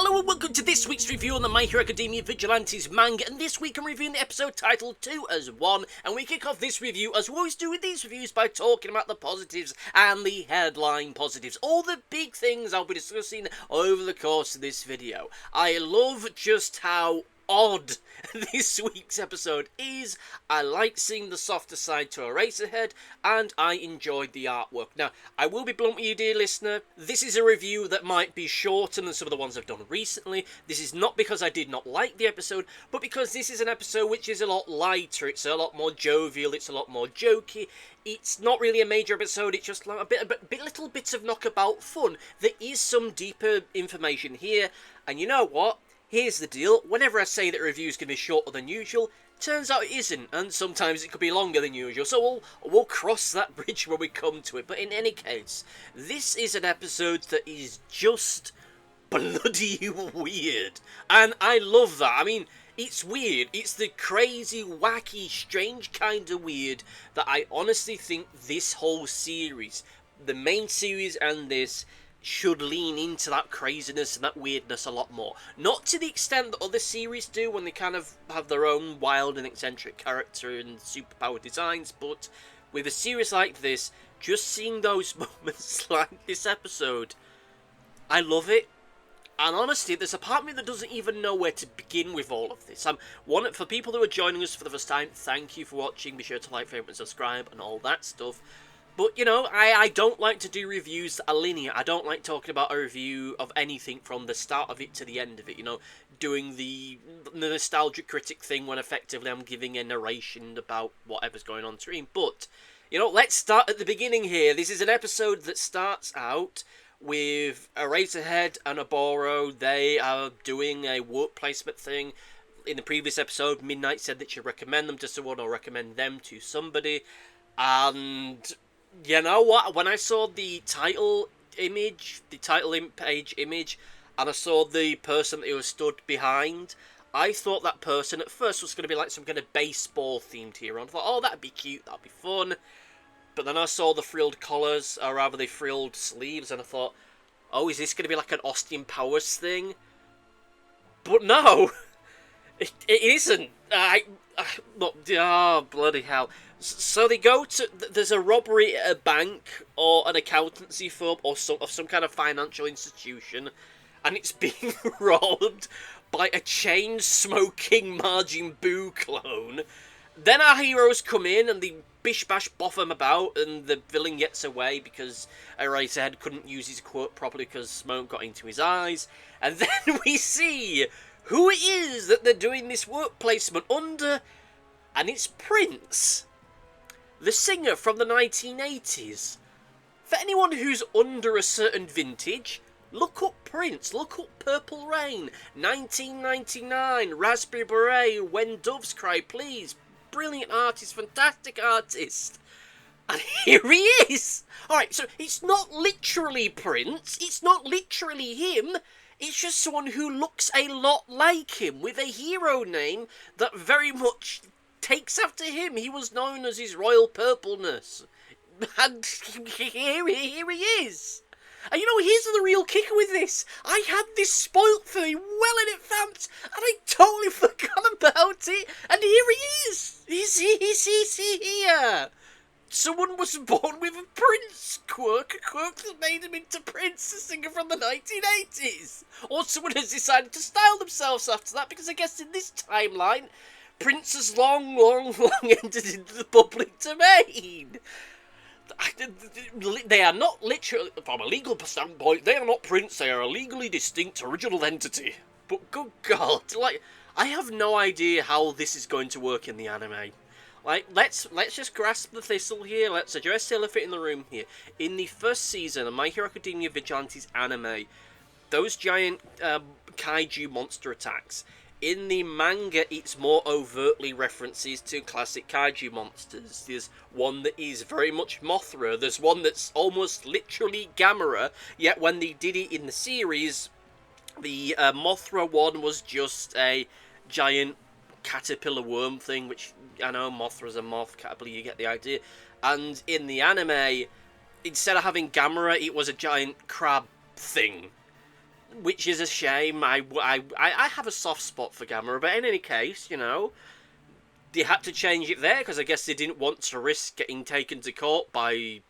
Hello and welcome to this week's review on the My Hero Academia Vigilantes manga, and this week I'm reviewing the episode titled 2 as 1, and we kick off this review, as we always do with these reviews, by talking about the positives and the headline positives, all the big things I'll be discussing over the course of this video. I love just how odd this week's episode is. I like seeing the softer side to Eraserhead, and I enjoyed the artwork. Now, I will be blunt with you, dear listener, this is a review that might be shorter than some of the ones I've done recently. This is not because I did not like the episode, but because this is an episode which is a lot lighter, it's a lot more jovial, it's a lot more jokey. It's not really a major episode, it's just like little bits of knockabout fun. There is some deeper information here, and you know what? Here's the deal, whenever I say that a review's going to be shorter than usual, turns out it isn't, and sometimes it could be longer than usual, so we'll cross that bridge when we come to it. But in any case, this is an episode that is just bloody weird, and I love that. I mean, it's weird, it's the crazy, wacky, strange kind of weird that I honestly think this whole series, the main series and this, should lean into that craziness and that weirdness a lot more. Not to the extent that other series do when they kind of have their own wild and eccentric character and superpower designs, but with a series like this, just seeing those moments like this episode, I love it. And honestly, there's a part of me that doesn't even know where to begin with all of this. For people who are joining us for the first time, thank you for watching. Be sure to like, favourite and subscribe and all that stuff. But, you know, I don't like to do reviews that are linear. I don't like talking about a review of anything from the start of it to the end of it, you know, doing the nostalgic critic thing when effectively I'm giving a narration about whatever's going on screen. But, you know, let's start at the beginning here. This is an episode that starts out with Eraserhead and Oboro. They are doing a work placement thing. In the previous episode, Midnight said that she'd recommend them to someone or recommend them to somebody. And you know what? When I saw the title image, the title page image, and I saw the person that was stood behind, I thought that person at first was going to be like some kind of baseball themed hero. And I thought, oh, that'd be cute, that'd be fun. But then I saw the frilled collars, or rather the frilled sleeves, and I thought, oh, is this going to be like an Austin Powers thing? But no, it isn't. Look, oh, bloody hell. So they go to, there's a robbery at a bank or an accountancy firm or some kind of financial institution, and it's being robbed by a chain-smoking Majin Buu clone. Then our heroes come in and they bish-bash boff them about, and the villain gets away because Eraserhead couldn't use his quirk properly because smoke got into his eyes. And then we see who it is that they're doing this work placement under, and it's Prince, the singer from the 1980s. For anyone who's under a certain vintage, look up Prince, look up Purple Rain, 1999, Raspberry Beret, When Doves Cry, please. Brilliant artist, fantastic artist. And here he is! Alright, so it's not literally Prince, it's not literally him, it's just someone who looks a lot like him, with a hero name that very much takes after him. He was known as his royal purpleness. And here he is. And you know, here's the real kicker with this. I had this spoilt for me well in advance, and I totally forgot about it. And here he is. He's here. Someone was born with a Prince quirk, a quirk that made him into Prince, a singer from the 1980s. Or someone has decided to style themselves after that, because I guess in this timeline, Prince has long entered into the public domain. They are not literally, from a legal standpoint, they are not Prince, they are a legally distinct original entity. But good God, like, I have no idea how this is going to work in the anime. Like, let's just grasp the thistle here, let's address the elephant in the room here. In the first season of My Hero Academia Vigilantes anime, those giant kaiju monster attacks, in the manga, it's more overtly references to classic kaiju monsters. There's one that is very much Mothra. There's one that's almost literally Gamera. Yet when they did it in the series, the Mothra one was just a giant caterpillar worm thing, which, I know, Mothra's a moth, caterpillar, you get the idea. And in the anime, instead of having Gamera, it was a giant crab thing. which is a shame. I have a soft spot for Gamera, but in any case, they had to change it there because I guess they didn't want to risk getting taken to court by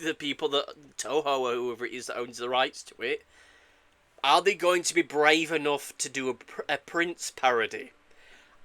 the people that Toho or whoever it is that owns the rights to it. Are they going to be brave enough to do a Prince parody?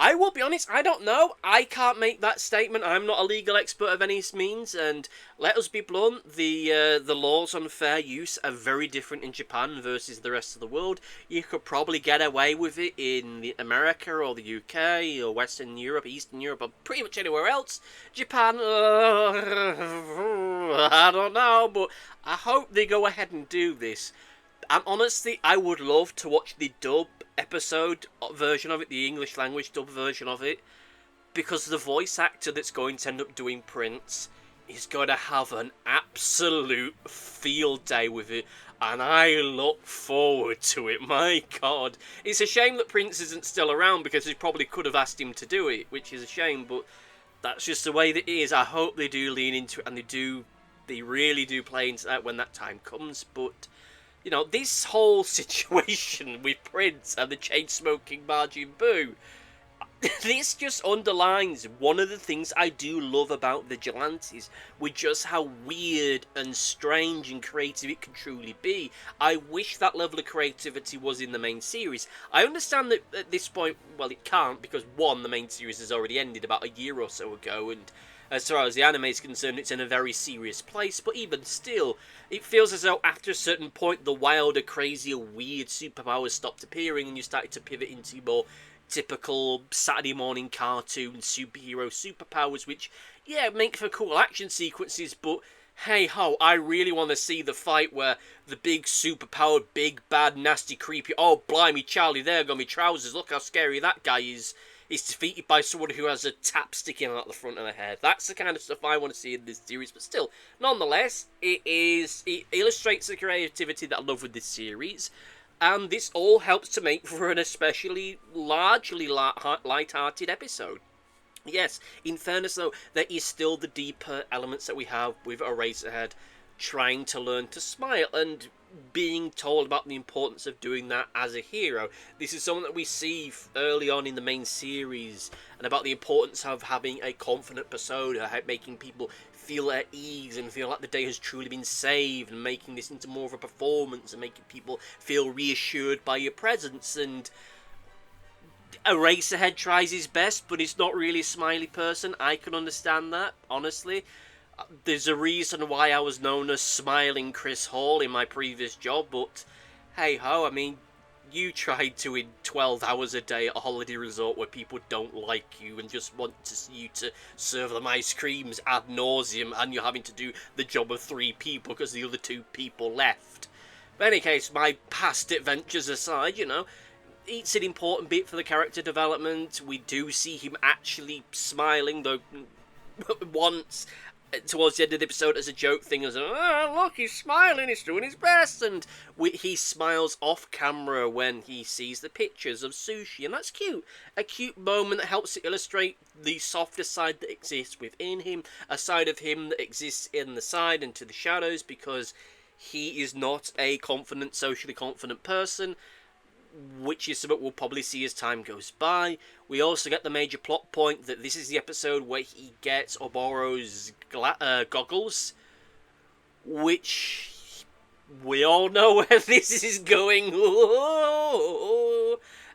I will be honest, I don't know. I can't make that statement. I'm not a legal expert of any means, and let us be blunt, the laws on fair use are very different in Japan versus the rest of the world. You could probably get away with it in America or the UK or Western Europe, Eastern Europe, or pretty much anywhere else. Japan, I don't know, but I hope they go ahead and do this. And honestly, I would love to watch the dub episode version of it, the English language dub version of it, because the voice actor that's going to end up doing Prince is going to have an absolute field day with it, and I look forward to it. My God. It's a shame that Prince isn't still around, because they probably could have asked him to do it, which is a shame, but that's just the way that it is. I hope they do lean into it, and they really do play into that when that time comes, but this whole situation with Prince and the chain-smoking Majin Buu, this just underlines one of the things I do love about Vigilantes, with just how weird and strange and creative it can truly be. I wish that level of creativity was in the main series. I understand that at this point, well, it can't, because one, the main series has already ended about a year or so ago, and as far as the anime is concerned, it's in a very serious place, but even still, it feels as though after a certain point, the wilder, crazier, weird superpowers stopped appearing, and you started to pivot into more typical Saturday morning cartoon superhero superpowers, which, yeah, make for cool action sequences, but hey-ho, I really want to see the fight where the big, superpowered, big, bad, nasty, creepy, oh, blimey, Charlie, there go my trousers, look how scary that guy is defeated by someone who has a tap sticking out the front of the head. That's the kind of stuff I want to see in this series, but still, nonetheless, it illustrates the creativity that I love with this series, and this all helps to make for an especially largely light-hearted episode. Yes, in fairness though, there is still the deeper elements that we have with Eraserhead trying to learn to smile, and being told about the importance of doing that as a hero. This is something that we see early on in the main series, and about the importance of having a confident persona, making people feel at ease and feel like the day has truly been saved, and making this into more of a performance and making people feel reassured by your presence. And Eraserhead tries his best, but he's not really a smiley person. I can understand that, honestly. There's a reason why I was known as Smiling Chris Hall in my previous job, but hey-ho, I mean, you tried to in 12 hours a day at a holiday resort where people don't like you and just want you to serve them ice creams ad nauseum, and you're having to do the job of 3 people because the other 2 people left. But in any case, my past adventures aside, it's an important bit for the character development. We do see him actually smiling, though once towards the end of the episode as a joke thing, as look, he's smiling, he's doing his best, and he smiles off camera when he sees the pictures of Sushi, and that's cute. A cute moment that helps to illustrate the softer side that exists within him, a side of him that exists in the side and to the shadows, because he is not a confident, socially confident person, which is something we'll probably see as time goes by. We also get the major plot point that this is the episode where he gets Oboro's goggles, which we all know where this is going.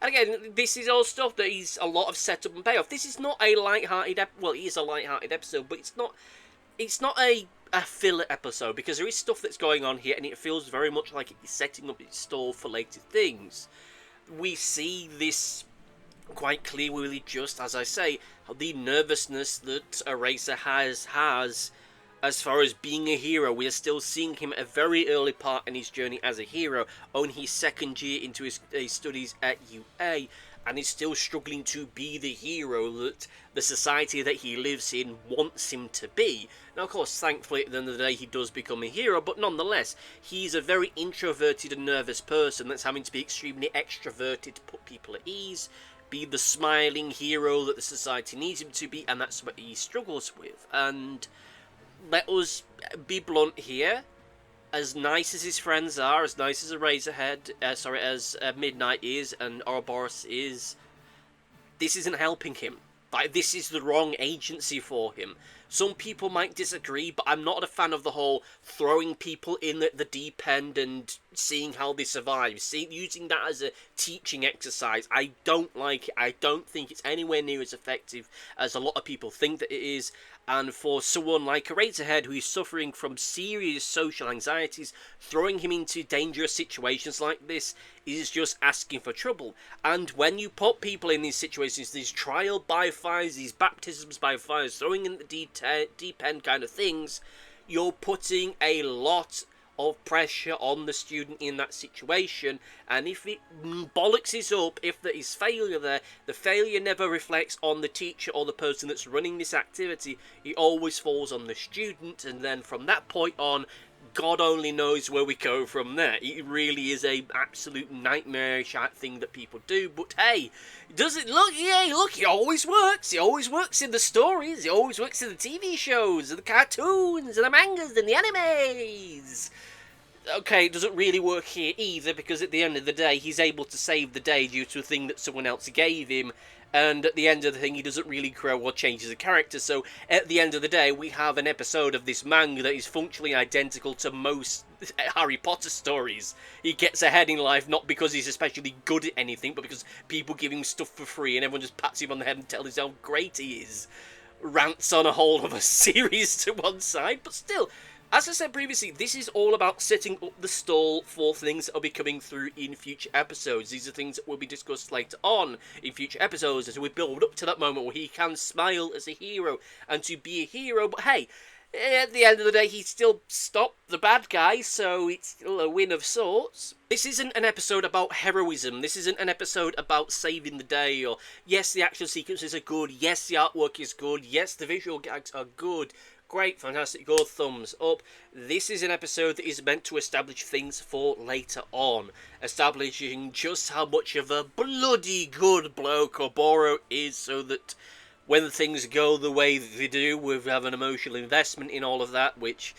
And again, this is all stuff that is a lot of setup and payoff. This is not a light-hearted well, it is a light-hearted episode, but it's not a filler episode, because there is stuff that's going on here, and it feels very much like it's setting up its stall for later things. We see this quite clearly, just as I say, the nervousness that Eraser has as far as being a hero. We are still seeing him at a very early part in his journey as a hero, only his second year into his studies at UA, and is still struggling to be the hero that the society that he lives in wants him to be. Now, of course, thankfully, at the end of the day, he does become a hero, but nonetheless, he's a very introverted and nervous person that's having to be extremely extroverted to put people at ease, be the smiling hero that the society needs him to be, and that's what he struggles with. And let us be blunt here. as nice as his friends are, as nice as as Midnight is and Ouroboros is, this isn't helping him. Like, this is the wrong agency for him. Some people might disagree, but I'm not a fan of the whole throwing people in the deep end and seeing how they survive. Using that as a teaching exercise. I don't like it. I don't think it's anywhere near as effective as a lot of people think that it is. And for someone like Eraserhead, who is suffering from serious social anxieties, throwing him into dangerous situations like this is just asking for trouble. And when you put people in these situations, these trial by fires, these baptisms by fires, throwing in the deep end kind of things, you're putting a lot of pressure on the student in that situation, and if it bollockses up, if there is failure there, the failure never reflects on the teacher or the person that's running this activity. It always falls on the student, and then from that point on, God only knows where we go from there. It really is a absolute nightmarish thing that people do, but hey, does it look, it always works. It always works in the stories, it always works in the TV shows, and the cartoons, and the mangas, and the animes. Okay, it doesn't really work here either, because at the end of the day, he's able to save the day due to a thing that someone else gave him, and at the end of the thing, he doesn't really grow or change as a character, so at the end of the day, we have an episode of this manga that is functionally identical to most Harry Potter stories. He gets ahead in life not because he's especially good at anything, but because people give him stuff for free, and everyone just pats him on the head and tells him how great he is. Rants on a whole of a series to one side, but still, as I said previously, this is all about setting up the stall for things that will be coming through in future episodes. These are things that will be discussed later on in future episodes as we build up to that moment where he can smile as a hero and to be a hero. But hey, at the end of the day, he still stopped the bad guy, so it's still a win of sorts. This isn't an episode about heroism. This isn't an episode about saving the day, or yes, the action sequences are good, yes, the artwork is good, yes, the visual gags are good. Great, fantastic, good, thumbs up. This is an episode that is meant to establish things for later on. Establishing just how much of a bloody good bloke Ouroboros is, so that when things go the way they do, we have an emotional investment in all of that, which,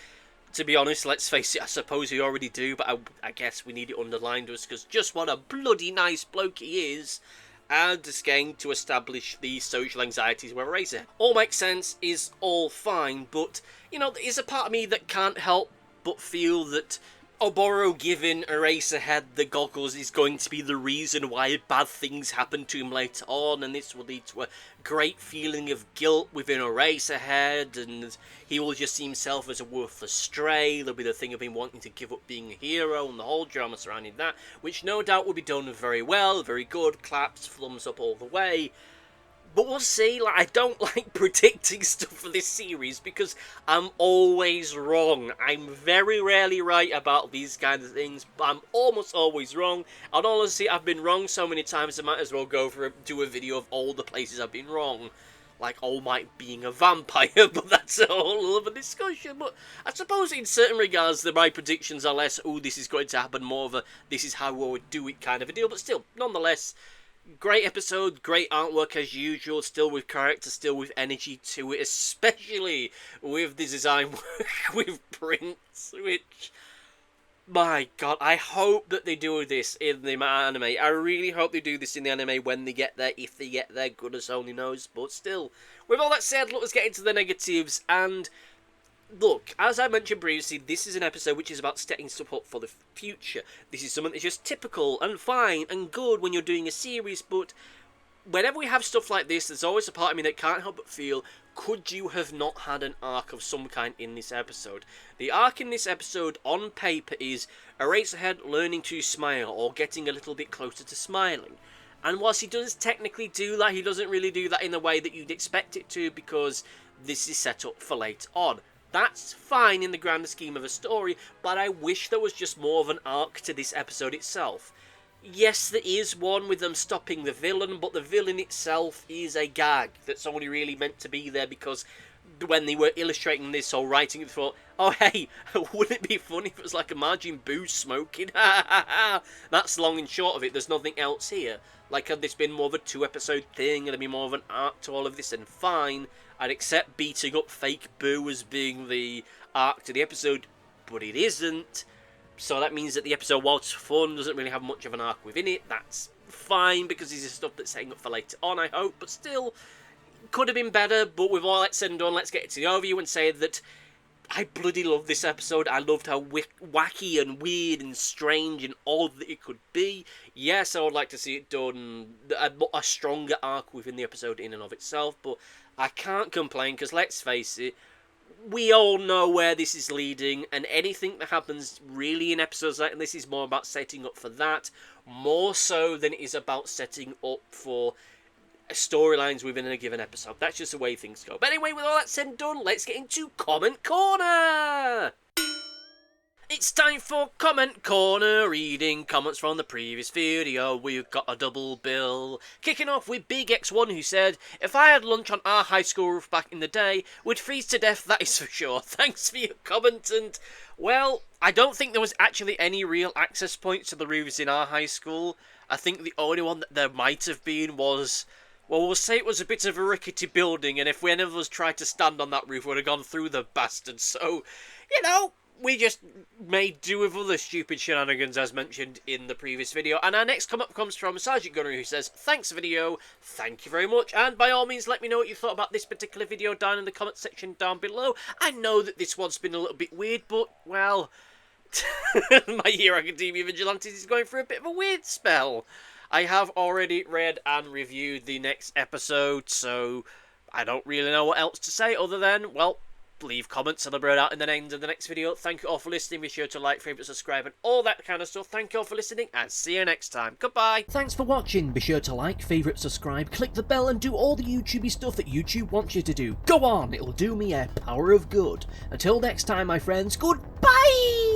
to be honest, let's face it, I suppose we already do, but I guess we need it underlined to us, because just what a bloody nice bloke he is. And it's going to establish the social anxieties we're raising. All makes sense, is all fine, but, you know, there is a part of me that can't help but feel that Ouroboros giving Eraserhead the goggles is going to be the reason why bad things happen to him later on, and this will lead to a great feeling of guilt within Eraserhead, and he will just see himself as a worthless stray. There'll be the thing of him wanting to give up being a hero, and the whole drama surrounding that, which no doubt will be done very well, very good, claps, thumbs up all the way. But we'll see. Like, I don't like predicting stuff for this series because I'm always wrong. I'm very rarely right about these kinds of things, but I'm almost always wrong. And honestly, I've been wrong so many times I might as well do a video of all the places I've been wrong. Like All Might being a vampire, but that's a whole other discussion. But I suppose in certain regards, my predictions are less, oh, this is going to happen, more of a, this is how we would do it kind of a deal. But still, nonetheless, great episode, great artwork as usual, still with character, still with energy to it, especially with the design work with Prince, which, my god, I hope that they do this in the anime. I really hope they do this in the anime when they get there, if they get there, goodness only knows. But still, with all that said, look, let's get into the negatives. And look, as I mentioned previously, this is an episode which is about setting stuff up for the future. This is something that's just typical and fine and good when you're doing a series, but whenever we have stuff like this, there's always a part of me that can't help but feel, could you have not had an arc of some kind in this episode? The arc in this episode, on paper, is Eraserhead learning to smile, or getting a little bit closer to smiling. And whilst he does technically do that, he doesn't really do that in the way that you'd expect it to, because this is set up for later on. That's fine in the grander scheme of a story, but I wish there was just more of an arc to this episode itself. Yes, there is one with them stopping the villain, but the villain itself is a gag that's only really meant to be there because when they were illustrating this or writing it, they thought, oh hey, wouldn't it be funny if it was like a Margin Boo smoking? That's long and short of it, there's nothing else here. Like, had this been more of a 2-episode thing, and be more of an arc to all of this, and fine, I'd accept beating up fake Boo as being the arc to the episode. but it isn't. So that means that the episode, whilst fun, doesn't really have much of an arc within it. That's fine, because this is stuff that's setting up for later on, I hope. But still, could have been better. But with all that said and done, let's get to the overview and say that I bloody love this episode. I loved how wacky and weird and strange and odd that it could be. Yes, I would like to see it done, a stronger arc within the episode in and of itself, but I can't complain, because let's face it, we all know where this is leading, and anything that happens really in episodes like this is more about setting up for that, more so than it is about setting up for storylines within a given episode. That's just the way things go. But anyway, with all that said and done, let's get into Comment Corner! It's time for Comment Corner, reading comments from the previous video. We've got a double bill. Kicking off with Big X1, who said, "If I had lunch on our high school roof back in the day, we'd freeze to death, that is for sure. Thanks for your comment." And, well, I don't think there was actually any real access points to the roofs in our high school. I think the only one that there might have been was, well, we'll say it was a bit of a rickety building, and if any of us tried to stand on that roof, we'd have gone through the bastard. So, you know, we just made do with other stupid shenanigans as mentioned in the previous video. And our next comment comes from Sergeant Gunner, who says, "Thanks video, thank you very much, and by all means let me know what you thought about this particular video down in the comment section down below. I know that this one's been a little bit weird, but, well, My Hero Academia Vigilantes is going through a bit of a weird spell. I have already read and reviewed the next episode, so I don't really know what else to say other than, well, leave comments and I'll bring it out in the end of the next video. Thank you all for listening. Be sure to like, favourite, subscribe, and all that kind of stuff. Thank you all for listening, and see you next time. Goodbye. Thanks for watching. Be sure to like, favourite, subscribe, click the bell, and do all the YouTubey stuff that YouTube wants you to do. Go on, it'll do me a power of good. Until next time, my friends, goodbye!